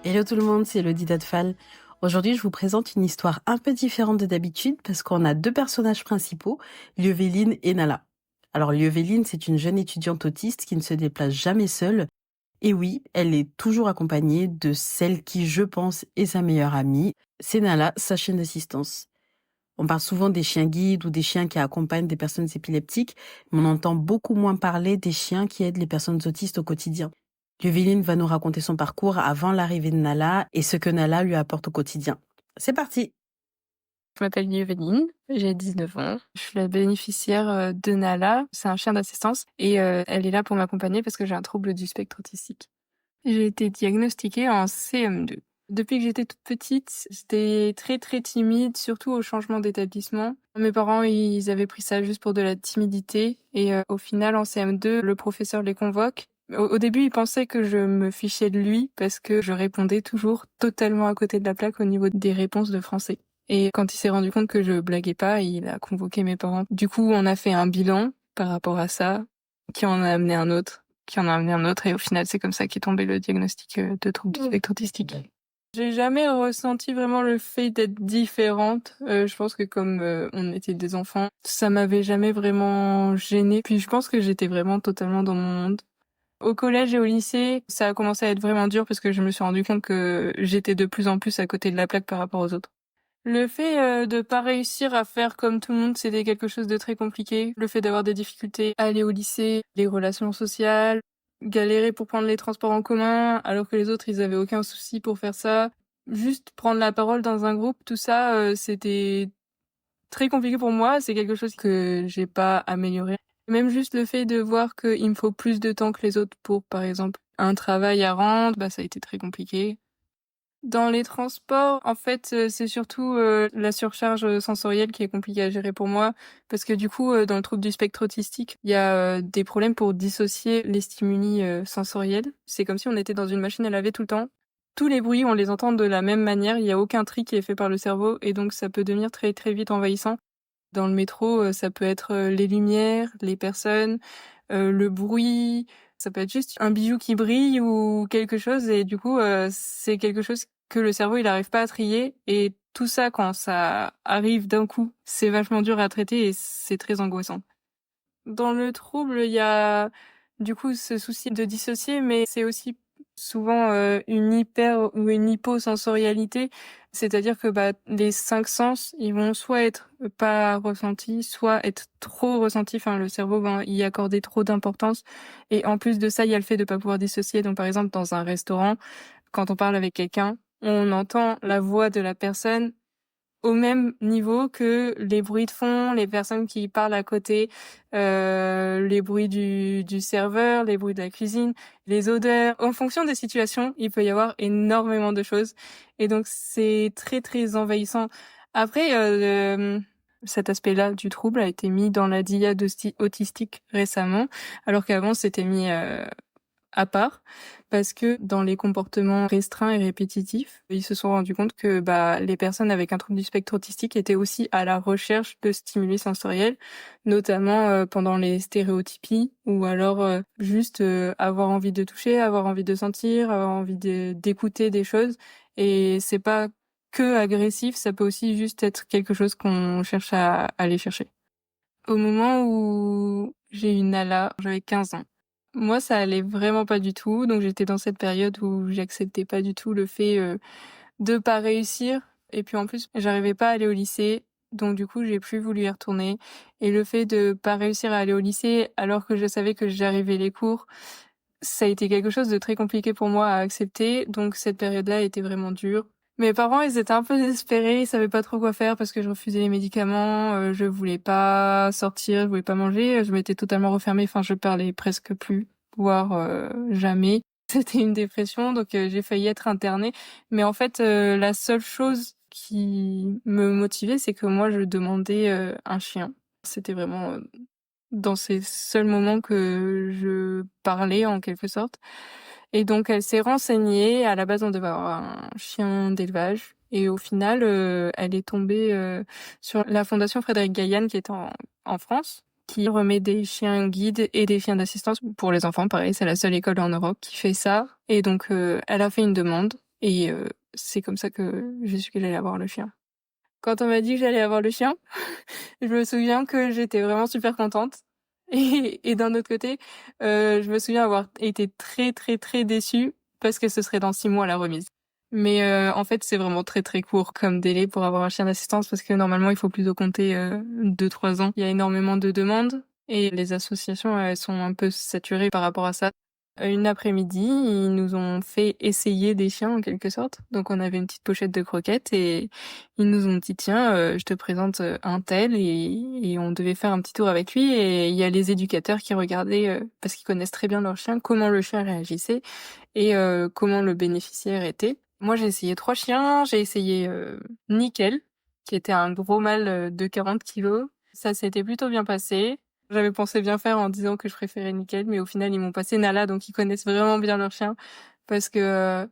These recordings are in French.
Hello tout le monde, c'est Elodie Dadfal. Aujourd'hui, je vous présente une histoire un peu différente de d'habitude parce qu'on a deux personnages principaux, Lieveline et Nala. Alors Lieveline, c'est une jeune étudiante autiste qui ne se déplace jamais seule. Et oui, elle est toujours accompagnée de celle qui, je pense, est sa meilleure amie. C'est Nala, sa chienne d'assistance. On parle souvent des chiens guides ou des chiens qui accompagnent des personnes épileptiques, mais on entend beaucoup moins parler des chiens qui aident les personnes autistes au quotidien. Yuveline va nous raconter son parcours avant l'arrivée de Nala et ce que Nala lui apporte au quotidien. C'est parti! Je m'appelle Yveline, j'ai 19 ans. Je suis la bénéficiaire de Nala. C'est un chien d'assistance et elle est là pour m'accompagner parce que j'ai un trouble du spectre autistique. J'ai été diagnostiquée en CM2. Depuis que j'étais toute petite, j'étais très très timide, surtout au changement d'établissement. Mes parents, ils avaient pris ça juste pour de la timidité et au final, en CM2, le professeur les convoque. Au début, il pensait que je me fichais de lui parce que je répondais toujours totalement à côté de la plaque au niveau des réponses de français. Et quand il s'est rendu compte que je blaguais pas, il a convoqué mes parents. Du coup, on a fait un bilan par rapport à ça, qui en a amené un autre, et au final, c'est comme ça qu'est tombé le diagnostic de trouble du spectre autistique. J'ai jamais ressenti vraiment le fait d'être différente. Je pense que comme on était des enfants, ça m'avait jamais vraiment gênée. Puis je pense que j'étais vraiment totalement dans mon monde. Au collège et au lycée, ça a commencé à être vraiment dur parce que je me suis rendu compte que j'étais de plus en plus à côté de la plaque par rapport aux autres. Le fait de pas réussir à faire comme tout le monde, c'était quelque chose de très compliqué. Le fait d'avoir des difficultés à aller au lycée, les relations sociales, galérer pour prendre les transports en commun, alors que les autres, ils avaient aucun souci pour faire ça. Juste prendre la parole dans un groupe, tout ça, c'était très compliqué pour moi. C'est quelque chose que j'ai pas amélioré. Même juste le fait de voir qu'il me faut plus de temps que les autres pour, par exemple, un travail à rendre, bah ça a été très compliqué. Dans les transports, en fait, c'est surtout la surcharge sensorielle qui est compliquée à gérer pour moi, parce que du coup, dans le trouble du spectre autistique, il y a des problèmes pour dissocier les stimuli sensoriels. C'est comme si on était dans une machine à laver tout le temps. Tous les bruits, on les entend de la même manière, il n'y a aucun tri qui est fait par le cerveau, et donc ça peut devenir très très vite envahissant. Dans le métro, ça peut être les lumières, les personnes, le bruit, ça peut être juste un bijou qui brille ou quelque chose, et du coup, c'est quelque chose que le cerveau il arrive pas à trier, et tout ça quand ça arrive d'un coup, c'est vachement dur à traiter et c'est très angoissant. Dans le trouble, il y a du coup ce souci de dissocier, mais c'est aussi souvent une hyper ou une hyposensorialité, c'est-à-dire que les cinq sens, ils vont soit être pas ressentis, soit être trop ressentis. Enfin, le cerveau va y accorder trop d'importance. Et en plus de ça, il y a le fait de pas pouvoir dissocier. Donc, par exemple, dans un restaurant, quand on parle avec quelqu'un, on entend la voix de la personne au même niveau que les bruits de fond, les personnes qui parlent à côté, les bruits du serveur, les bruits de la cuisine, les odeurs. En fonction des situations, il peut y avoir énormément de choses. Et donc, c'est très, très envahissant. Après, cet aspect-là du trouble a été mis dans la DIA autistique récemment, alors qu'avant, c'était mis à part, parce que dans les comportements restreints et répétitifs, ils se sont rendus compte que les personnes avec un trouble du spectre autistique étaient aussi à la recherche de stimuli sensoriels, notamment pendant les stéréotypies, ou alors juste avoir envie de toucher, avoir envie de sentir, avoir envie d'écouter des choses. Et c'est pas que agressif, ça peut aussi juste être quelque chose qu'on cherche à aller chercher. Au moment où j'ai eu Nala, j'avais 15 ans. Moi, ça allait vraiment pas du tout, donc j'étais dans cette période où j'acceptais pas du tout le fait de pas réussir. Et puis en plus, j'arrivais pas à aller au lycée, donc du coup, j'ai plus voulu y retourner. Et le fait de pas réussir à aller au lycée alors que je savais que j'arrivais les cours, ça a été quelque chose de très compliqué pour moi à accepter, donc cette période-là était vraiment dure. Mes parents, ils étaient un peu désespérés, ils savaient pas trop quoi faire parce que je refusais les médicaments, je voulais pas sortir, je voulais pas manger, je m'étais totalement refermée, enfin je parlais presque plus, voire jamais. C'était une dépression, donc j'ai failli être internée. Mais en fait, la seule chose qui me motivait, c'est que moi je demandais un chien. C'était vraiment dans ces seuls moments que je parlais en quelque sorte. Et donc elle s'est renseignée. À la base, on devait avoir un chien d'élevage. Et au final, elle est tombée sur la Fondation Frédéric Gaillan qui est en France, qui remet des chiens guides et des chiens d'assistance pour les enfants. Pareil, c'est la seule école en Europe qui fait ça. Et donc elle a fait une demande. Et c'est comme ça que j'ai su que j'allais avoir le chien. Quand on m'a dit que j'allais avoir le chien, je me souviens que j'étais vraiment super contente. Et d'un autre côté, je me souviens avoir été très très très déçue parce que ce serait dans 6 mois la remise. Mais en fait, c'est vraiment très très court comme délai pour avoir un chien d'assistance parce que normalement, il faut plutôt compter 2-3 ans. Il y a énormément de demandes et les associations, elles sont un peu saturées par rapport à ça. Une après-midi, ils nous ont fait essayer des chiens en quelque sorte. Donc on avait une petite pochette de croquettes et ils nous ont dit tiens, je te présente un tel et on devait faire un petit tour avec lui et il y a les éducateurs qui regardaient parce qu'ils connaissent très bien leur chien, comment le chien réagissait et comment le bénéficiaire était. Moi j'ai essayé 3 chiens, j'ai essayé Nickel qui était un gros mâle de 40 kilos. Ça s'était plutôt bien passé. J'avais pensé bien faire en disant que je préférais Nickel, mais au final, ils m'ont passé Nala, donc ils connaissent vraiment bien leur chien, parce que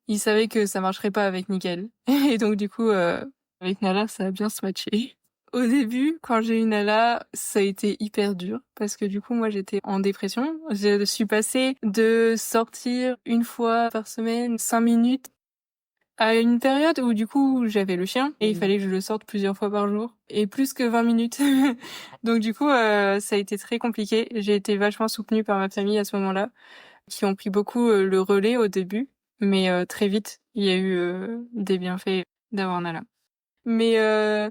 ils savaient que ça marcherait pas avec Nickel. Et donc du coup, avec Nala, ça a bien se matché. Au début, quand j'ai eu Nala, ça a été hyper dur, parce que du coup, moi, j'étais en dépression. Je suis passée de sortir une fois par semaine, 5 minutes, à une période où du coup j'avais le chien et il fallait que je le sorte plusieurs fois par jour et plus que 20 minutes. Donc du coup ça a été très compliqué. J'ai été vachement soutenue par ma famille à ce moment-là, qui ont pris beaucoup le relais au début, mais très vite il y a eu des bienfaits d'avoir Nala. Mais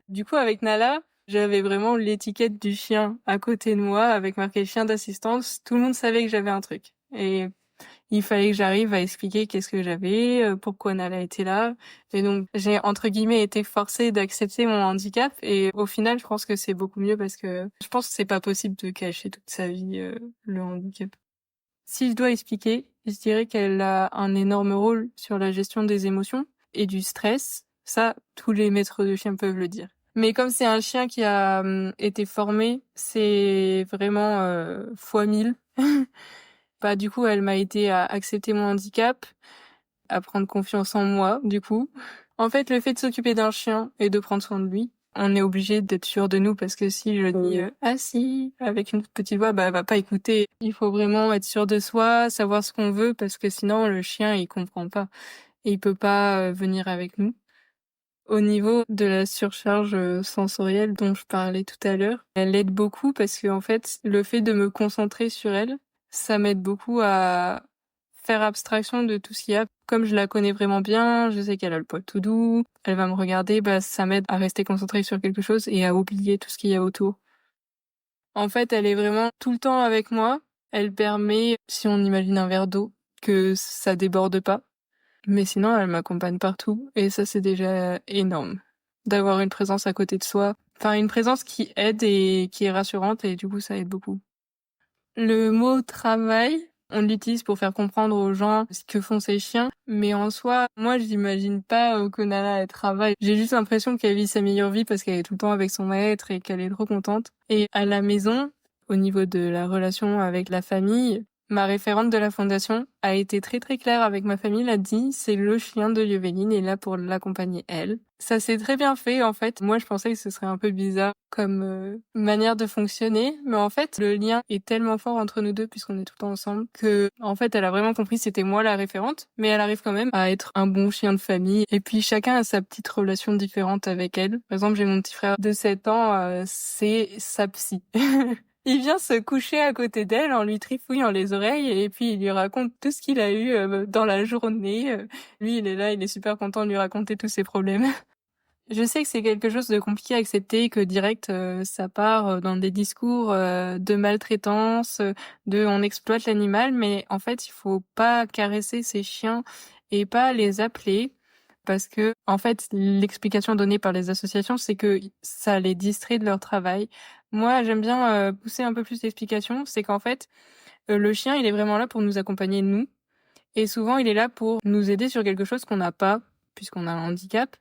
du coup avec Nala, j'avais vraiment l'étiquette du chien à côté de moi avec marqué chien d'assistance. Tout le monde savait que j'avais un truc. Et il fallait que j'arrive à expliquer qu'est-ce que j'avais, pourquoi Nala était là. Et donc, j'ai, entre guillemets, été forcée d'accepter mon handicap. Et au final, je pense que c'est beaucoup mieux parce que je pense que c'est pas possible de cacher toute sa vie, le handicap. Si je dois expliquer, je dirais qu'elle a un énorme rôle sur la gestion des émotions et du stress. Ça, tous les maîtres de chiens peuvent le dire. Mais comme c'est un chien qui a été formé, c'est vraiment fois 1000. Bah, du coup, elle m'a aidé à accepter mon handicap, à prendre confiance en moi, du coup. En fait, le fait de s'occuper d'un chien et de prendre soin de lui, on est obligé d'être sûr de nous parce que si je dis ah si avec une petite voix, bah elle va pas écouter. Il faut vraiment être sûr de soi, savoir ce qu'on veut parce que sinon le chien il comprend pas et il peut pas venir avec nous. Au niveau de la surcharge sensorielle dont je parlais tout à l'heure, elle aide beaucoup parce que en fait, le fait de me concentrer sur elle, ça m'aide beaucoup à faire abstraction de tout ce qu'il y a. Comme je la connais vraiment bien, je sais qu'elle a le poil tout doux, elle va me regarder, bah ça m'aide à rester concentrée sur quelque chose et à oublier tout ce qu'il y a autour. En fait, elle est vraiment tout le temps avec moi. Elle permet, si on imagine un verre d'eau, que ça déborde pas. Mais sinon, elle m'accompagne partout et ça, c'est déjà énorme d'avoir une présence à côté de soi. Enfin, une présence qui aide et qui est rassurante et du coup, ça aide beaucoup. Le mot travail, on l'utilise pour faire comprendre aux gens ce que font ces chiens, mais en soi, moi, j'imagine pas que Nala, elle travaille. J'ai juste l'impression qu'elle vit sa meilleure vie parce qu'elle est tout le temps avec son maître et qu'elle est trop contente. Et à la maison, au niveau de la relation avec la famille, ma référente de la fondation a été très très claire avec ma famille, elle a dit c'est le chien de Lieveline et là pour l'accompagner elle. Ça s'est très bien fait en fait. Moi je pensais que ce serait un peu bizarre comme manière de fonctionner, mais en fait le lien est tellement fort entre nous deux puisqu'on est tout le temps ensemble que en fait elle a vraiment compris que c'était moi la référente, mais elle arrive quand même à être un bon chien de famille et puis chacun a sa petite relation différente avec elle. Par exemple j'ai mon petit frère de 7 ans, c'est sa psy. Il vient se coucher à côté d'elle en lui trifouillant les oreilles et puis il lui raconte tout ce qu'il a eu dans la journée. Lui, il est là, il est super content de lui raconter tous ses problèmes. Je sais que c'est quelque chose de compliqué à accepter, que direct ça part dans des discours de maltraitance, de on exploite l'animal, mais en fait il faut pas caresser ces chiens et pas les appeler parce que en fait l'explication donnée par les associations c'est que ça les distrait de leur travail. Moi j'aime bien pousser un peu plus l'explication, c'est qu'en fait le chien il est vraiment là pour nous accompagner nous et souvent il est là pour nous aider sur quelque chose qu'on n'a pas puisqu'on a un handicap.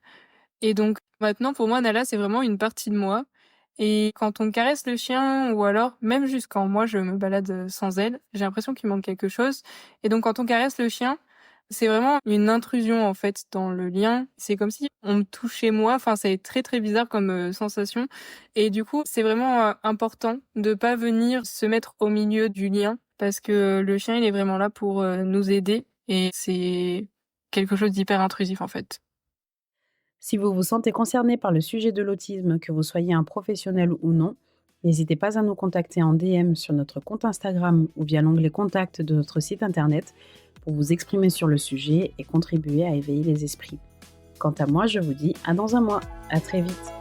Et donc maintenant pour moi Nala c'est vraiment une partie de moi et quand on caresse le chien ou alors même juste quand moi je me balade sans elle, j'ai l'impression qu'il manque quelque chose et donc quand on caresse le chien, c'est vraiment une intrusion en fait dans le lien, c'est comme si on me touchait moi, enfin c'est très très bizarre comme sensation et du coup, c'est vraiment important de pas venir se mettre au milieu du lien parce que le chien il est vraiment là pour nous aider et quelque chose d'hyper intrusif en fait. Si vous vous sentez concerné par le sujet de l'autisme, que vous soyez un professionnel ou non, n'hésitez pas à nous contacter en DM sur notre compte Instagram ou via l'onglet Contact de notre site internet pour vous exprimer sur le sujet et contribuer à éveiller les esprits. Quant à moi, je vous dis à dans un mois. À très vite.